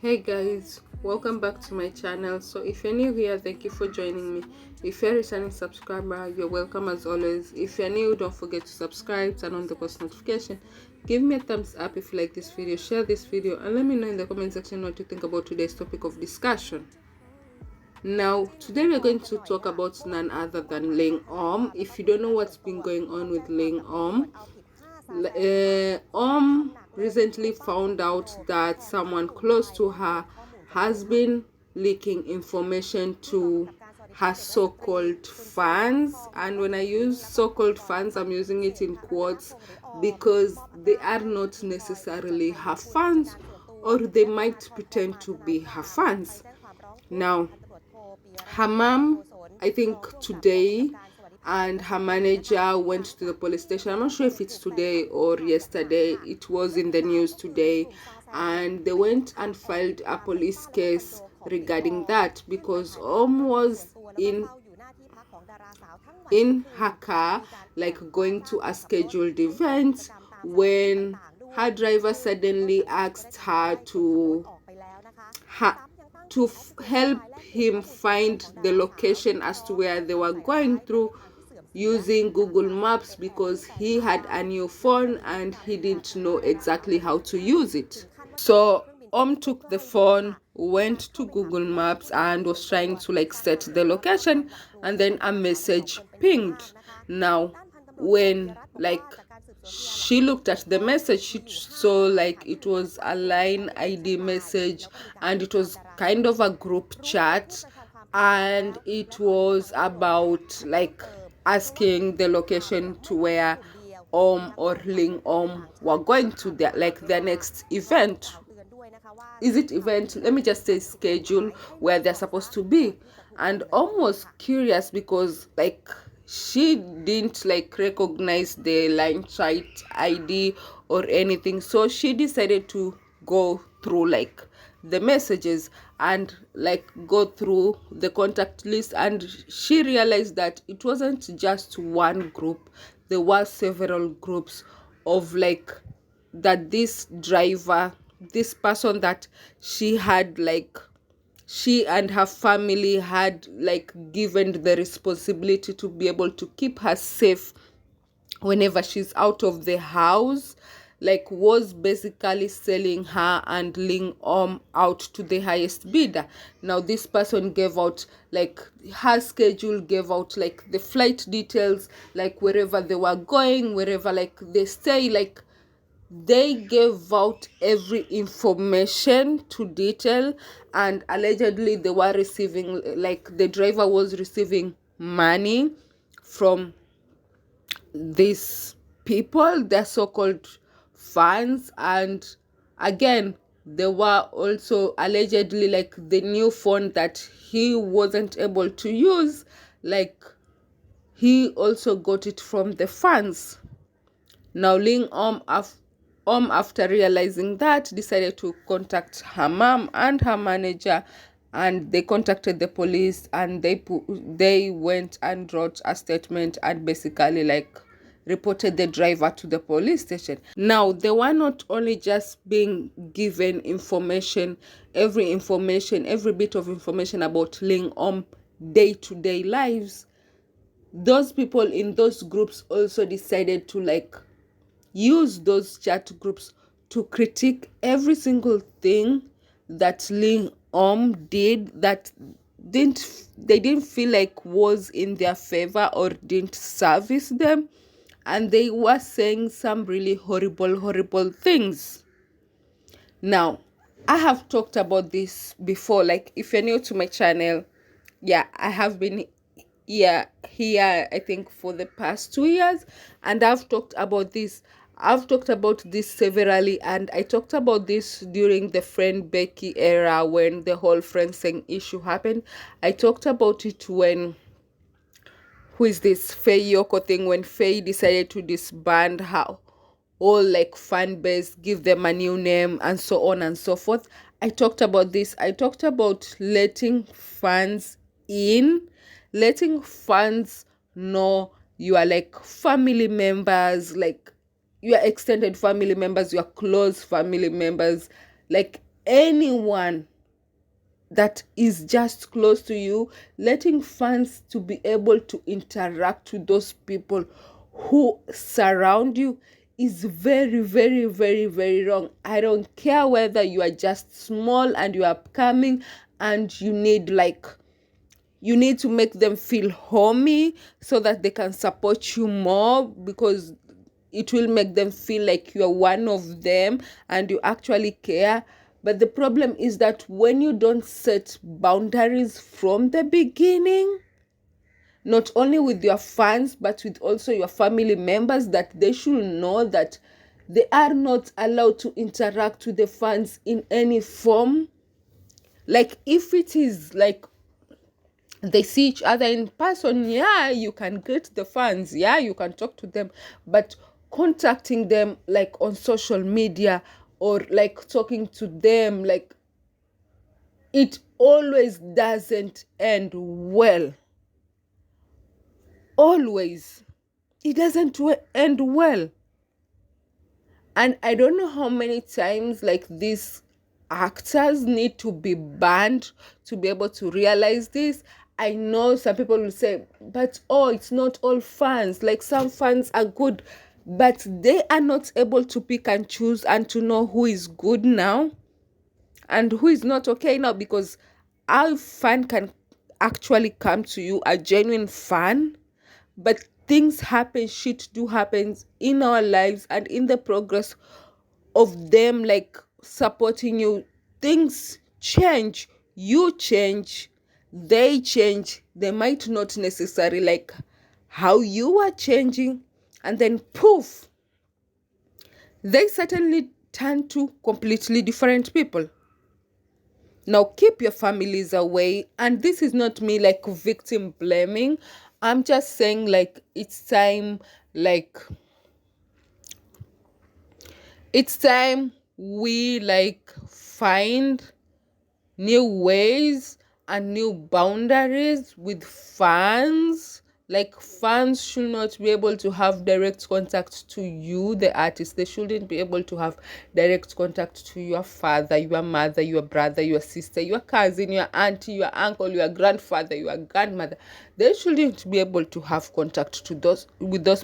Hey guys, welcome back to my channel. So if you're new here, thank you for joining me. If you're a returning subscriber, you're welcome as always. If you're new, don't forget to subscribe, turn on the post notification, give me a thumbs up if you like this video, share this video, and let me know in the comment section what you think about today's topic of discussion. Now today we're going to talk about none other than Ling'S. If you don't know what's been going on with Ling'S, recently found out that someone close to her has been leaking information to her so-called fans. And when I use so-called fans, I'm using it in quotes because they are not necessarily her fans, or they might pretend to be her fans. Now her mom, I think today, and her manager went to the police station. I'm not sure if it's today or yesterday. It was in the news today, and they went and filed a police case regarding that because was in her car, like going to a scheduled event, when her driver suddenly asked her to help him find the location as to where they were going through using Google Maps, because he had a new phone and he didn't know exactly how to use it. So took the phone, went to Google Maps, and was trying to set the location, and then a message pinged. Now when she looked at the message, she saw it was a line ID message, and it was kind of a group chat, and it was about asking the location to where or Ling'S were going to their next event. Is it event? Let me just say schedule, where they're supposed to be. And was curious because she didn't recognize the line site ID or anything, so she decided to go through the messages and go through the contact list, and she realized that it wasn't just one group. There were several groups of that this driver, this person that she had she and her family had given the responsibility to be able to keep her safe whenever she's out of the house, was basically selling her and Ling'S out to the highest bidder. Now this person gave out her schedule, gave out the flight details, wherever they were going, wherever they stay, they gave out every information to detail. And allegedly they were receiving, the driver was receiving money from these people, their so-called fans. And again, there were also allegedly the new phone that he wasn't able to use, he also got it from the fans. Now Ling'S, after realizing that, decided to contact her mom and her manager, and they contacted the police, and they went and wrote a statement and basically reported the driver to the police station. Now they were not only just being given information, every bit of information about Ling'S day-to-day lives. Those people in those groups also decided to use those chat groups to critique every single thing that Ling'S did that they didn't feel was in their favor or didn't service them. And they were saying some really horrible things. Now I have talked about this before. If you're new to my channel, yeah, I have been here I think for the past 2 years, and I've talked about this severally. And I talked about this during the friend Becky era, when the whole friend saying issue happened. I talked about it when Faye Yoko thing, when Faye decided to disband her all fan base, give them a new name, and so on and so forth. I talked about this. I talked about letting fans in, letting fans know you are family members, your extended family members, your close family members, anyone that is just close to you, letting fans to be able to interact with those people who surround you is very, very, very, very wrong. I don't care whether you are just small and you are upcoming and you need to make them feel homey so that they can support you more, because it will make them feel like you're one of them and you actually care. But the problem is that when you don't set boundaries from the beginning, not only with your fans but with also your family members, that they should know that they are not allowed to interact with the fans in any form. Like if it is like they see each other in person, yeah, you can greet the fans, yeah, you can talk to them, but contacting them like on social media or like talking to them, like, it always doesn't end well. Always. It doesn't end well. And I don't know how many times like these actors need to be banned to be able to realize this. I know some people will say, but oh, it's not all fans. Like some fans are good, but they are not able to pick and choose and to know who is good now and who is not okay now, because our fan can actually come to you, a genuine fan, but things happen, shit do happens in our lives, and in the progress of them like supporting you, things change, you change, they change, they might not necessarily like how you are changing, and then poof, they certainly turn to completely different people. Now keep your families away, and this is not me like victim blaming, I'm just saying like like it's time we like find new ways and new boundaries with fans. Like fans should not be able to have direct contact to you, the artist. They shouldn't be able to have direct contact to your father, your mother, your brother, your sister, your cousin, your auntie, your uncle, your grandfather, your grandmother. They shouldn't be able to have contact to those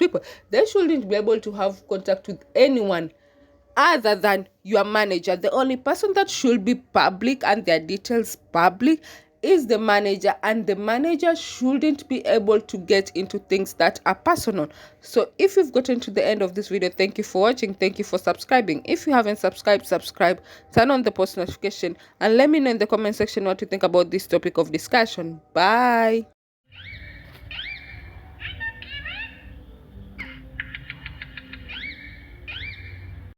people. They shouldn't be able to have contact with anyone other than your manager. The only person that should be public and their details public is the manager, and the manager shouldn't be able to get into things that are personal. So if you've gotten to the end of this video, thank you for watching, thank you for subscribing. If you haven't subscribed, subscribe, turn on the post notification, and let me know in the comment section what you think about this topic of discussion. Bye.